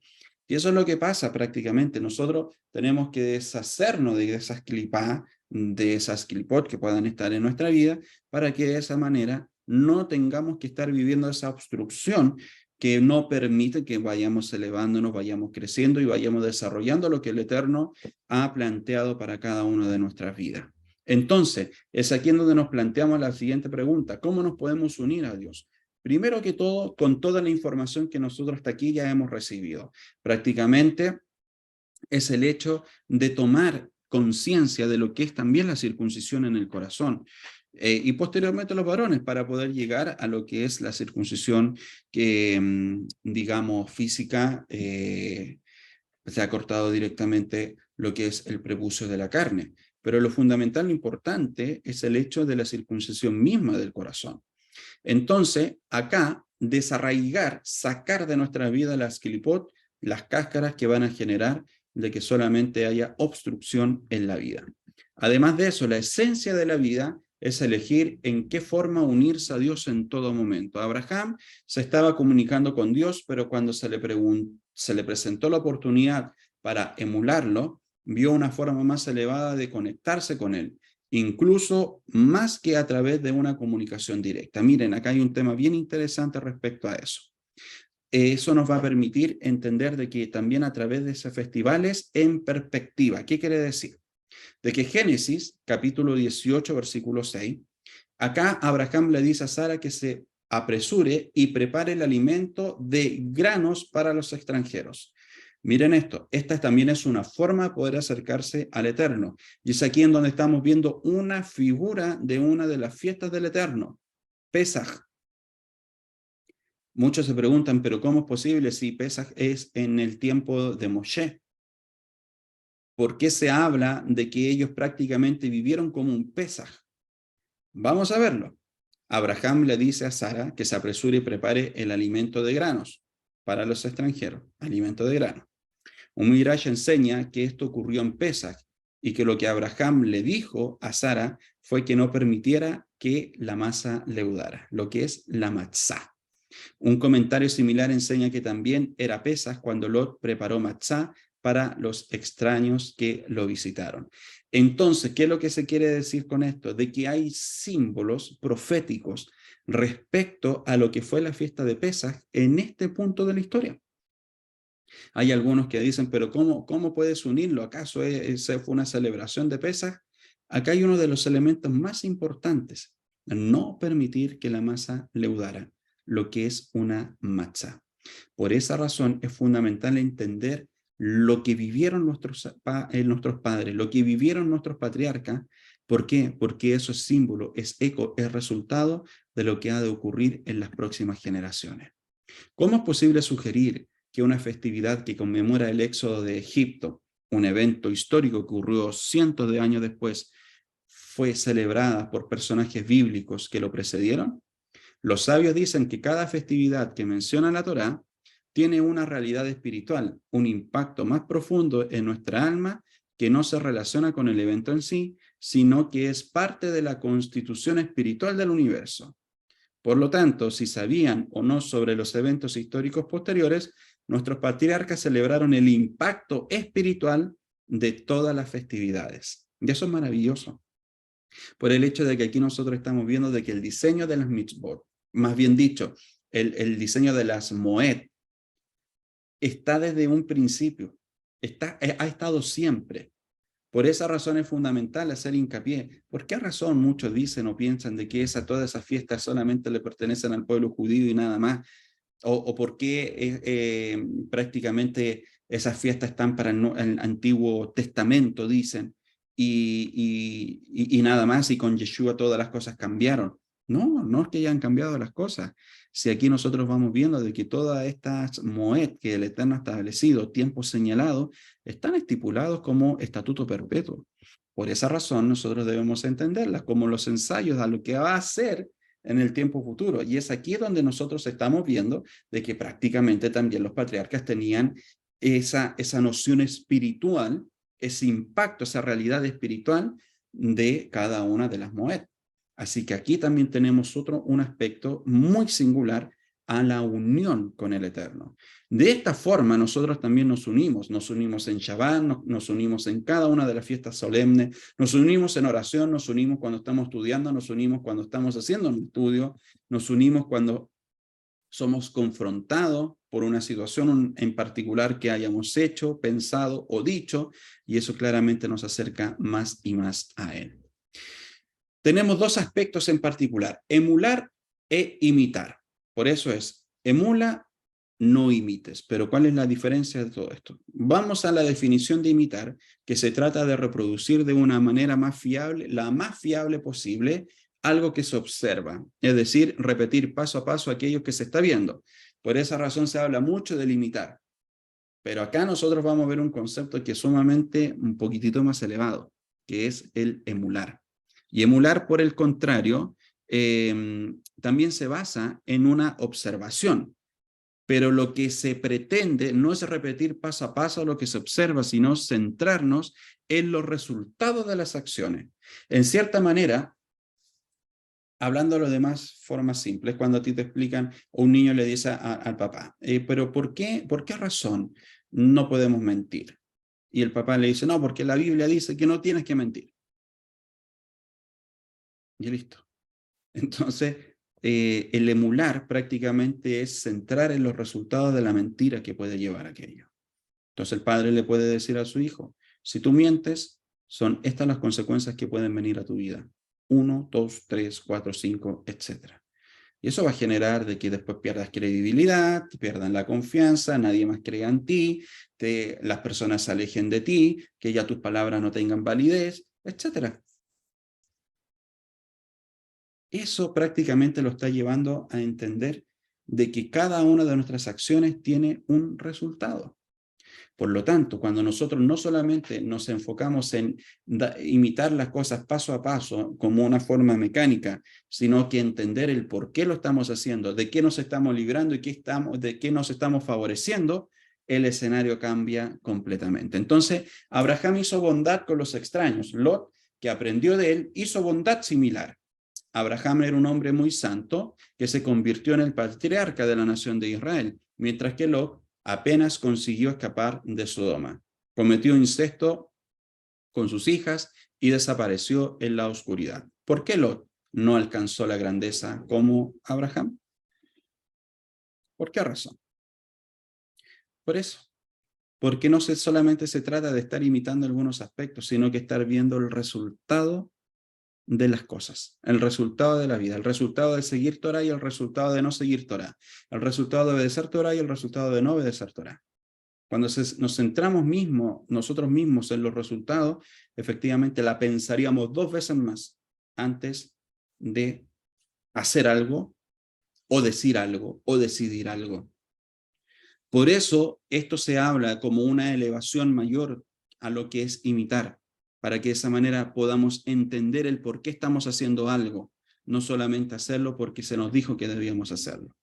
Y eso es lo que pasa prácticamente. Nosotros tenemos que deshacernos de esas clipas, de esas clipot que puedan estar en nuestra vida, para que de esa manera no tengamos que estar viviendo esa obstrucción que no permite que vayamos elevándonos, vayamos creciendo y vayamos desarrollando lo que el Eterno ha planteado para cada una de nuestras vidas. Entonces, es aquí en donde nos planteamos la siguiente pregunta: ¿cómo nos podemos unir a Dios? Primero que todo, con toda la información que nosotros hasta aquí ya hemos recibido. Prácticamente es el hecho de tomar conciencia de lo que es también la circuncisión en el corazón. Y posteriormente los varones, para poder llegar a lo que es la circuncisión que, digamos, física, se ha cortado directamente lo que es el prepucio de la carne. Pero lo fundamental, lo importante, es el hecho de la circuncisión misma del corazón. Entonces, acá, desarraigar, sacar de nuestra vida las clipot, las cáscaras que van a generar de que solamente haya obstrucción en la vida. Además de eso, la esencia de la vida es elegir en qué forma unirse a Dios en todo momento. Abraham se estaba comunicando con Dios, pero cuando se le presentó la oportunidad para emularlo, vio una forma más elevada de conectarse con él, incluso más que a través de una comunicación directa. Miren, acá hay un tema bien interesante respecto a eso. Eso nos va a permitir entender de que también a través de esos festivales en perspectiva. ¿Qué quiere decir? De que Génesis, capítulo 18, versículo 6, acá Abraham le dice a Sara que se apresure y prepare el alimento de granos para los extranjeros. Miren esto, esta también es una forma de poder acercarse al Eterno. Y es aquí en donde estamos viendo una figura de una de las fiestas del Eterno, Pesaj. Muchos se preguntan, pero ¿cómo es posible si Pesaj es en el tiempo de Moshe? ¿Por qué se habla de que ellos prácticamente vivieron como un Pesaj? Vamos a verlo. Abraham le dice a Sara que se apresure y prepare el alimento de granos para los extranjeros, alimento de grano. Un Midrash enseña que esto ocurrió en Pesach y que lo que Abraham le dijo a Sara fue que no permitiera que la masa leudara, lo que es la matzá. Un comentario similar enseña que también era Pesach cuando Lot preparó matzá para los extraños que lo visitaron. Entonces, ¿qué es lo que se quiere decir con esto? De que hay símbolos proféticos respecto a lo que fue la fiesta de Pesach en este punto de la historia. Hay algunos que dicen, pero ¿cómo puedes unirlo? ¿Acaso esa fue una celebración de Pesaj? Acá hay uno de los elementos más importantes: no permitir que la masa leudara, lo que es una matzá. Por esa razón es fundamental entender lo que vivieron nuestros padres, lo que vivieron nuestros patriarcas. ¿Por qué? Porque eso es símbolo, es eco, es resultado de lo que ha de ocurrir en las próximas generaciones. ¿Cómo es posible sugerir que una festividad que conmemora el éxodo de Egipto, un evento histórico que ocurrió cientos de años después, fue celebrada por personajes bíblicos que lo precedieron? Los sabios dicen que cada festividad que menciona la Torá tiene una realidad espiritual, un impacto más profundo en nuestra alma que no se relaciona con el evento en sí, sino que es parte de la constitución espiritual del universo. Por lo tanto, si sabían o no sobre los eventos históricos posteriores, nuestros patriarcas celebraron el impacto espiritual de todas las festividades. Y eso es maravilloso, por el hecho de que aquí nosotros estamos viendo de que el diseño de las mitzvot, más bien dicho, el diseño de las moed, está desde un principio, ha estado siempre. Por esa razón es fundamental hacer hincapié. ¿Por qué razón muchos dicen o piensan de que todas esas fiestas solamente le pertenecen al pueblo judío y nada más? ¿O por qué prácticamente esas fiestas están para el Antiguo Testamento, dicen, y nada más, y con Yeshua todas las cosas cambiaron. No, no es que hayan cambiado las cosas. Si aquí nosotros vamos viendo de que todas estas moed que el Eterno ha establecido, tiempos señalados, están estipulados como estatuto perpetuo. Por esa razón nosotros debemos entenderlas como los ensayos a lo que va a ser en el tiempo futuro. Y es aquí donde nosotros estamos viendo de que prácticamente también los patriarcas tenían esa noción espiritual, ese impacto, esa realidad espiritual de cada una de las moed. Así que aquí también tenemos un aspecto muy singular a la unión con el Eterno. De esta forma nosotros también nos unimos en Shabbat, nos unimos en cada una de las fiestas solemnes, nos unimos en oración, nos unimos cuando estamos estudiando, nos unimos cuando estamos haciendo un estudio, nos unimos cuando somos confrontados por una situación en particular que hayamos hecho, pensado o dicho, y eso claramente nos acerca más y más a Él. Tenemos dos aspectos en particular, emular e imitar. Por eso es, emula, no imites. Pero ¿cuál es la diferencia de todo esto? Vamos a la definición de imitar, que se trata de reproducir de una manera más fiable, la más fiable posible, algo que se observa. Es decir, repetir paso a paso aquello que se está viendo. Por esa razón se habla mucho del imitar. Pero acá nosotros vamos a ver un concepto que es sumamente un poquitito más elevado, que es el emular. Y emular, por el contrario, también se basa en una observación. Pero lo que se pretende no es repetir paso a paso lo que se observa, sino centrarnos en los resultados de las acciones. En cierta manera, hablándolo de más formas simples, cuando a ti te explican, o un niño le dice al papá, pero ¿por qué razón no podemos mentir? Y el papá le dice, no, porque la Biblia dice que no tienes que mentir. Y listo. Entonces, el emular prácticamente es centrar en los resultados de la mentira que puede llevar aquello. Entonces el padre le puede decir a su hijo, si tú mientes, son estas las consecuencias que pueden venir a tu vida. 1, 2, 3, 4, 5, etc. Y eso va a generar de que después pierdas credibilidad, pierdan la confianza, nadie más crea en ti, las personas se alejen de ti, que ya tus palabras no tengan validez, etc. Eso prácticamente lo está llevando a entender de que cada una de nuestras acciones tiene un resultado. Por lo tanto, cuando nosotros no solamente nos enfocamos en imitar las cosas paso a paso como una forma mecánica, sino que entender el por qué lo estamos haciendo, de qué nos estamos librando y de qué nos estamos favoreciendo, el escenario cambia completamente. Entonces, Abraham hizo bondad con los extraños. Lot, que aprendió de él, hizo bondad similar. Abraham era un hombre muy santo que se convirtió en el patriarca de la nación de Israel, mientras que Lot apenas consiguió escapar de Sodoma. Cometió incesto con sus hijas y desapareció en la oscuridad. ¿Por qué Lot no alcanzó la grandeza como Abraham? ¿Por qué razón? Por eso. Porque no solamente se trata de estar imitando algunos aspectos, sino que estar viendo el resultado de las cosas, el resultado de la vida, el resultado de seguir Torah y el resultado de no seguir Torah, el resultado de obedecer Torah y el resultado de no obedecer Torah. Cuando nos centramos nosotros mismos en los resultados, efectivamente la pensaríamos 2 veces más antes de hacer algo, o decir algo, o decidir algo. Por eso esto se habla como una elevación mayor a lo que es imitar, para que de esa manera podamos entender el por qué estamos haciendo algo, no solamente hacerlo porque se nos dijo que debíamos hacerlo.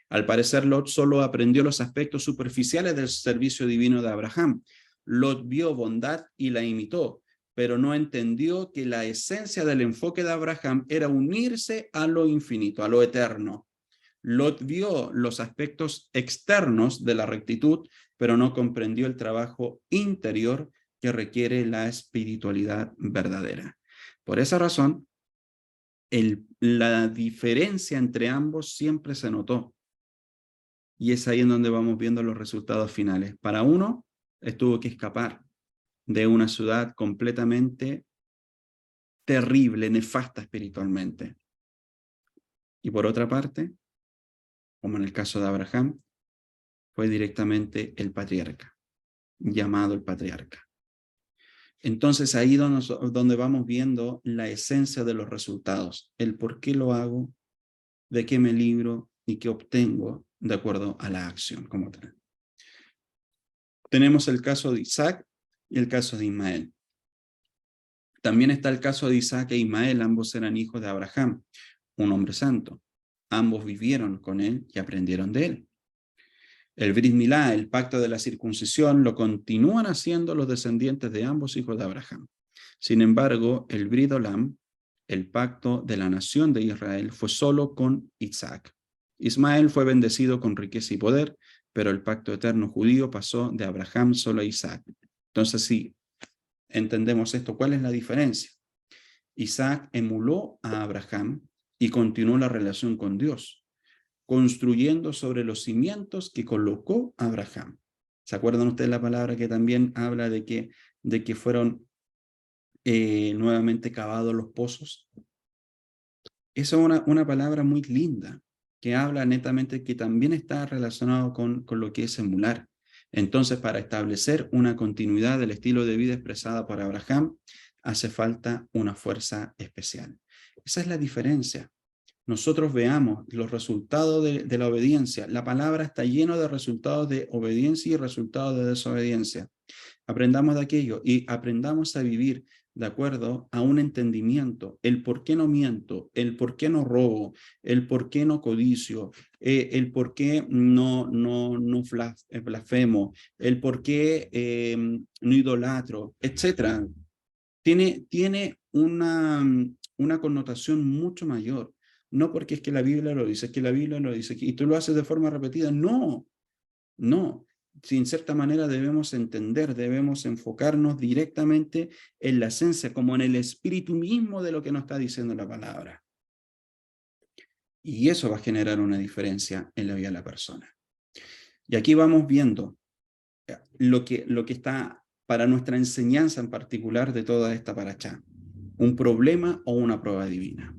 Al parecer, Lot solo aprendió los aspectos superficiales del servicio divino de Abraham. Lot vio bondad y la imitó, pero no entendió que la esencia del enfoque de Abraham era unirse a lo infinito, a lo eterno. Lot vio los aspectos externos de la rectitud, pero no comprendió el trabajo interior que requiere la espiritualidad verdadera. Por esa razón, la diferencia entre ambos siempre se notó. Y es ahí en donde vamos viendo los resultados finales. Para uno, tuvo que escapar de una ciudad completamente terrible, nefasta espiritualmente. Y por otra parte, como en el caso de Abraham, fue directamente el patriarca. llamado el patriarca. Entonces ahí donde vamos viendo la esencia de los resultados, el por qué lo hago, de qué me libro y qué obtengo de acuerdo a la acción como tal. Tenemos el caso de Isaac y el caso de Ismael. También está el caso de Isaac e Ismael, ambos eran hijos de Abraham, un hombre santo. Ambos vivieron con él y aprendieron de él. El Brit Milá, el pacto de la circuncisión, lo continúan haciendo los descendientes de ambos hijos de Abraham. Sin embargo, el Brit Olam, el pacto de la nación de Israel, fue solo con Isaac. Ismael fue bendecido con riqueza y poder, pero el pacto eterno judío pasó de Abraham solo a Isaac. Entonces, si entendemos esto, ¿cuál es la diferencia? Isaac emuló a Abraham y continuó la relación con Dios, construyendo sobre los cimientos que colocó Abraham. ¿Se acuerdan ustedes la palabra que también habla de que fueron nuevamente cavados los pozos? Esa es una palabra muy linda, que habla netamente que también está relacionado con lo que es emular. Entonces, para establecer una continuidad del estilo de vida expresada por Abraham, hace falta una fuerza especial. Esa es la diferencia. Nosotros veamos los resultados de la obediencia. La palabra está llena de resultados de obediencia y resultados de desobediencia. Aprendamos de aquello y aprendamos a vivir de acuerdo a un entendimiento, el por qué no miento, el por qué no robo, el por qué no codicio, el por qué no blasfemo, el por qué no idolatro, etc. Tiene una connotación mucho mayor. No porque es que la Biblia lo dice, es que la Biblia lo dice, y tú lo haces de forma repetida. No, no. Si en cierta manera debemos entender, debemos enfocarnos directamente en la esencia, como en el espíritu mismo de lo que nos está diciendo la palabra. Y eso va a generar una diferencia en la vida de la persona. Y aquí vamos viendo lo que está para nuestra enseñanza en particular de toda esta parashá. Un problema o una prueba divina.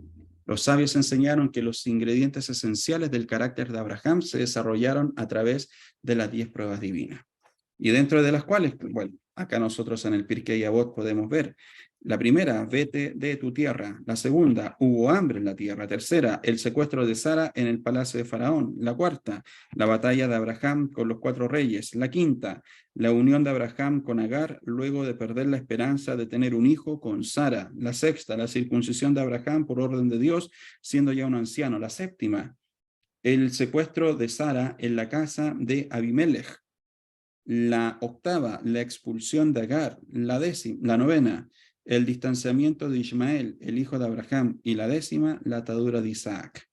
Los sabios enseñaron que los ingredientes esenciales del carácter de Abraham se desarrollaron a través de las 10 pruebas divinas. Y dentro de las cuales, bueno, acá nosotros en el Pirkei Avot podemos ver. La primera, vete de tu tierra. La segunda, hubo hambre en la tierra. Tercera, el secuestro de Sara en el palacio de Faraón. La cuarta, la batalla de Abraham con los 4 reyes. La quinta, la unión de Abraham con Agar luego de perder la esperanza de tener un hijo con Sara. La sexta, la circuncisión de Abraham por orden de Dios, siendo ya un anciano. La séptima, el secuestro de Sara en la casa de Abimelech. La octava, la expulsión de Agar. La novena, el distanciamiento de Ismael, el hijo de Abraham. Y la décima, la atadura de Isaac.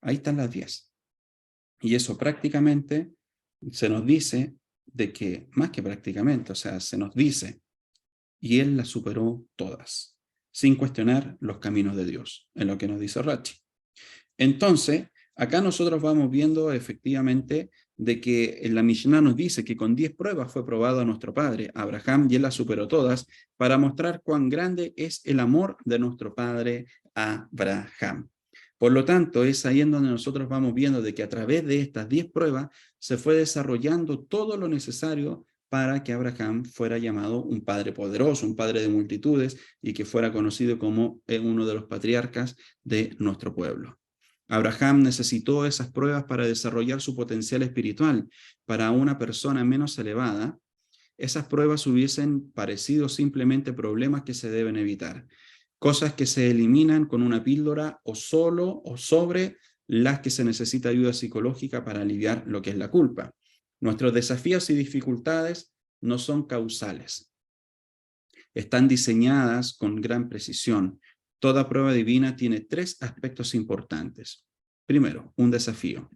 Ahí están las 10. Y eso prácticamente se nos dice de que, más que prácticamente, o sea, se nos dice, y él las superó todas, sin cuestionar los caminos de Dios, en lo que nos dice Rachi. Entonces, acá nosotros vamos viendo efectivamente de que en la Mishnah nos dice que con 10 pruebas fue probado a nuestro padre, Abraham, y él las superó todas, para mostrar cuán grande es el amor de nuestro padre Abraham. Por lo tanto, es ahí en donde nosotros vamos viendo de que a través de estas 10 pruebas se fue desarrollando todo lo necesario para que Abraham fuera llamado un padre poderoso, un padre de multitudes, y que fuera conocido como uno de los patriarcas de nuestro pueblo. Abraham necesitó esas pruebas para desarrollar su potencial espiritual. Para una persona menos elevada, esas pruebas hubiesen parecido simplemente problemas que se deben evitar. Cosas que se eliminan con una píldora o solo o sobre las que se necesita ayuda psicológica para aliviar lo que es la culpa. Nuestros desafíos y dificultades no son causales. Están diseñadas con gran precisión. Toda prueba divina tiene 3 aspectos importantes. Primero, un desafío.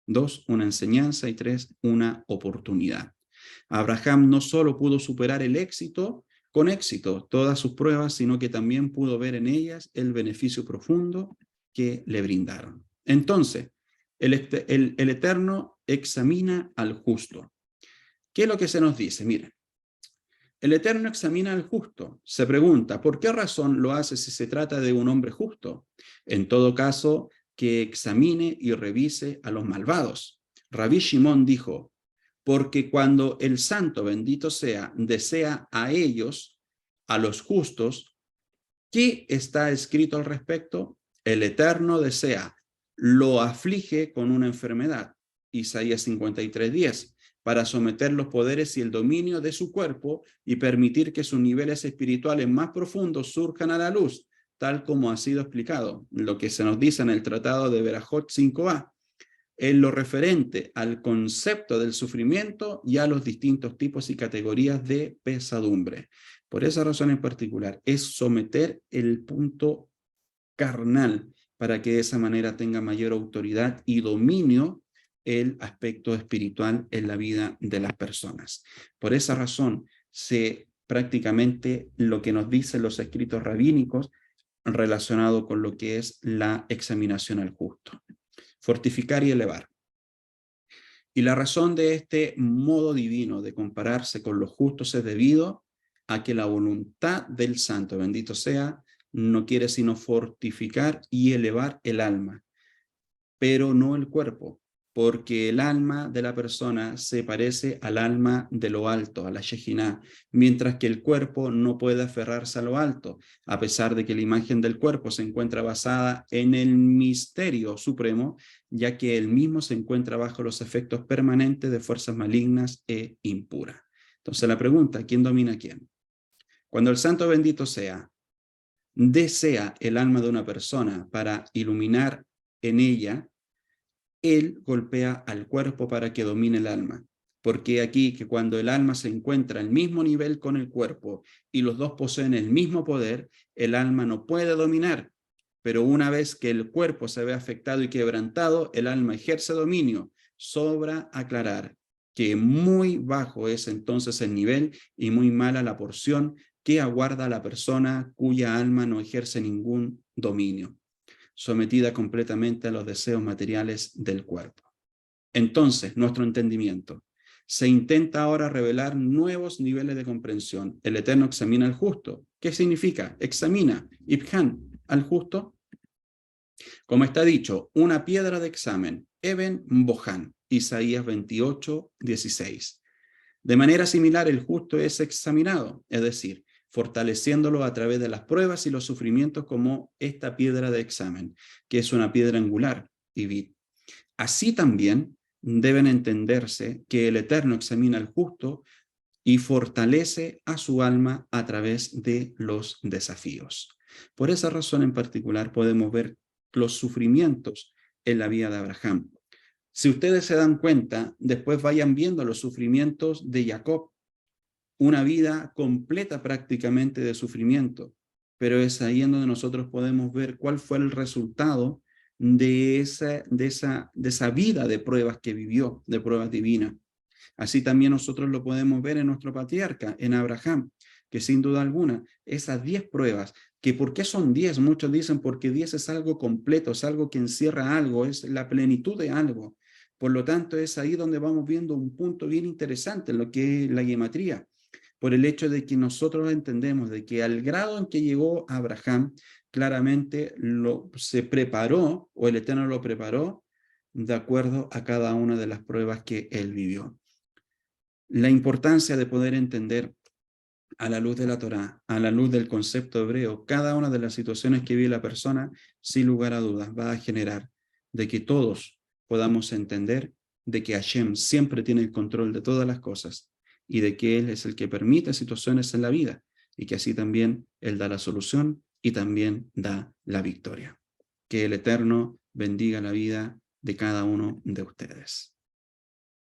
2, una enseñanza. Y 3, una oportunidad. Abraham no solo pudo superar el éxito con éxito todas sus pruebas, sino que también pudo ver en ellas el beneficio profundo que le brindaron. Entonces, el Eterno examina al justo. ¿Qué es lo que se nos dice? Miren, el Eterno examina al justo. Se pregunta, ¿por qué razón lo hace si se trata de un hombre justo? En todo caso, que examine y revise a los malvados. Rabbi Shimon dijo, Porque cuando el santo, bendito sea, desea a ellos, a los justos, ¿qué está escrito al respecto? El Eterno desea, lo aflige con una enfermedad, Isaías 53:10, para someter los poderes y el dominio de su cuerpo y permitir que sus niveles espirituales más profundos surjan a la luz, tal como ha sido explicado, lo que se nos dice en el Tratado de Berajot 5a, en lo referente al concepto del sufrimiento y a los distintos tipos y categorías de pesadumbre. Por esa razón en particular, es someter el punto carnal para que de esa manera tenga mayor autoridad y dominio el aspecto espiritual en la vida de las personas. Por esa razón, prácticamente lo que nos dicen los escritos rabínicos relacionado con lo que es la examinación al justo. Fortificar y elevar. Y la razón de este modo divino de compararse con los justos es debido a que la voluntad del santo, bendito sea, no quiere sino fortificar y elevar el alma, pero no el cuerpo, porque el alma de la persona se parece al alma de lo alto, a la Shejinah, mientras que el cuerpo no puede aferrarse a lo alto, a pesar de que la imagen del cuerpo se encuentra basada en el misterio supremo, ya que él mismo se encuentra bajo los efectos permanentes de fuerzas malignas e impuras. Entonces la pregunta, ¿quién domina a quién? Cuando el santo bendito sea, desea el alma de una persona para iluminar en ella, él golpea al cuerpo para que domine el alma. Porque aquí que cuando el alma se encuentra al mismo nivel con el cuerpo y los dos poseen el mismo poder, el alma no puede dominar. Pero una vez que el cuerpo se ve afectado y quebrantado, el alma ejerce dominio. Sobra aclarar que muy bajo es entonces el nivel y muy mala la porción que aguarda a la persona cuya alma no ejerce ningún dominio, sometida completamente a los deseos materiales del cuerpo. Entonces, nuestro entendimiento. Se intenta ahora revelar nuevos niveles de comprensión. El Eterno examina al justo. ¿Qué significa? Examina, ibhan, al justo. Como está dicho, una piedra de examen, Eben Bohan, Isaías 28:16. De manera similar, el justo es examinado, es decir, fortaleciéndolo a través de las pruebas y los sufrimientos como esta piedra de examen, que es una piedra angular, Ibit. Así también deben entenderse que el Eterno examina al justo y fortalece a su alma a través de los desafíos. Por esa razón en particular podemos ver los sufrimientos en la vida de Abraham. Si ustedes se dan cuenta, después vayan viendo los sufrimientos de Jacob, una vida completa prácticamente de sufrimiento, pero es ahí en donde nosotros podemos ver cuál fue el resultado de esa vida de pruebas que vivió, de pruebas divinas. Así también nosotros lo podemos ver en nuestro patriarca, en Abraham, que sin duda alguna, esas 10 pruebas, que ¿por qué son 10? Muchos dicen porque 10 es algo completo, es algo que encierra algo, es la plenitud de algo. Por lo tanto, es ahí donde vamos viendo un punto bien interesante en lo que es la gematría, por el hecho de que nosotros entendemos de que al grado en que llegó Abraham, claramente se preparó, o el Eterno lo preparó, de acuerdo a cada una de las pruebas que él vivió. La importancia de poder entender a la luz de la Torá, a la luz del concepto hebreo, cada una de las situaciones que vive la persona, sin lugar a dudas, va a generar de que todos podamos entender de que Hashem siempre tiene el control de todas las cosas y de que Él es el que permite situaciones en la vida y que así también Él da la solución y también da la victoria. Que el Eterno bendiga la vida de cada uno de ustedes.